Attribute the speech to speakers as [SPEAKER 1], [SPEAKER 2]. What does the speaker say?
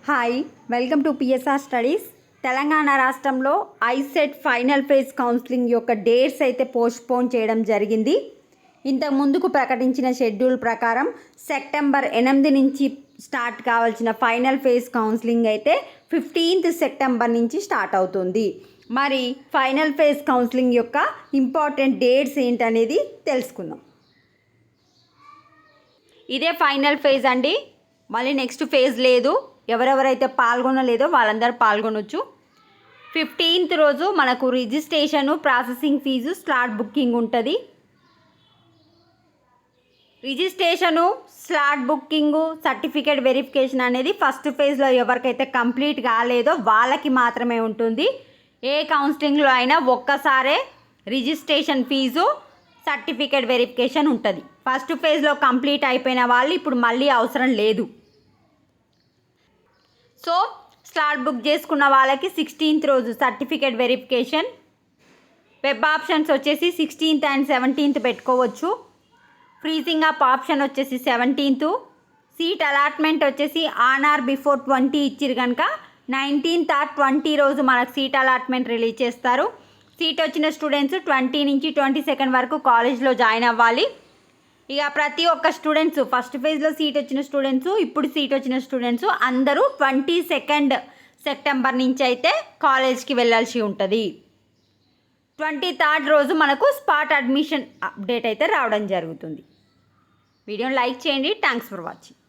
[SPEAKER 1] Hi, welcome to PSR studies. Telangana రాష్ట్రంలో ICET final phase counselling యొక్క dates అయితే postpone చేయడం జరిగింది. ఇంతకు ముందుకు ప్రకటించిన షెడ్యూల్ ప్రకారం సెప్టెంబర్ 8 నుంచి స్టార్ట్ కావాల్సిన ఫైనల్ ఫేజ్ కౌన్సిలింగ్ అయితే 15th సెప్టెంబర్ నుంచి స్టార్ట్ అవుతుంది. మరి ఫైనల్ ఫేజ్ కౌన్సిలింగ్ యొక్క ఇంపార్టెంట్ డేట్స్ ఏంటనేది తెలుసుకుందాం. ఇదే ఫైనల్ ఫేజ్ అండి, మళ్ళీ నెక్స్ట్ ఫేజ్ లేదు. ఎవరెవరైతే పాల్గొనలేదో వాళ్ళందరూ పాల్గొనవచ్చు. 15th రోజు మనకు registration, processing fee, slot booking ఉంటుంది. Registration, slot booking, certificate verification అనేది ఫస్ట్ ఫేజ్లో ఎవరికైతే కంప్లీట్ కాలేదో వాళ్ళకి మాత్రమే ఉంటుంది. ఏ కౌన్సిలింగ్లో అయినా ఒక్కసారే రిజిస్ట్రేషన్ ఫీజు, సర్టిఫికేట్ వెరిఫికేషన్ ఉంటుంది. ఫస్ట్ ఫేజ్లో కంప్లీట్ అయిపోయిన వాళ్ళు ఇప్పుడు మళ్ళీ అవసరం లేదు. సో స్లాట్ బుక్ చేసుకున్న వాళ్ళకి 16th రోజు సర్టిఫికేట్ వెరిఫికేషన్. వెబ్ ఆప్షన్స్ వచ్చేసి 16th and 17th పెట్టుకోవచ్చు. ఫ్రీజింగ్ అప్ ఆప్షన్ వచ్చేసి 17th. సీట్ అలాట్మెంట్ వచ్చేసి ఆన్ ఆర్ బిఫోర్ 20 ఇచ్చిరు కనుక 19th or 20 రోజు మనకు సీట్ అలాట్మెంట్ రిలీజ్ చేస్తారు. సీట్ వచ్చిన స్టూడెంట్స్ 20 నుంచి 22 వరకు కాలేజ్లో జాయిన్ అవ్వాలి. ఇక ప్రతి ఒక్క స్టూడెంట్స్ ఫస్ట్ ఫేజ్లో సీట్ వచ్చిన స్టూడెంట్స్, ఇప్పుడు సీట్ వచ్చిన స్టూడెంట్స్ అందరూ 22 సెప్టెంబర్ నుంచి అయితే కాలేజ్కి వెళ్ళాల్సి ఉంటుంది. 23rd రోజు మనకు స్పాట్ అడ్మిషన్ అప్డేట్ అయితే రావడం జరుగుతుంది. వీడియోని లైక్ చేయండి. Thanks for watching.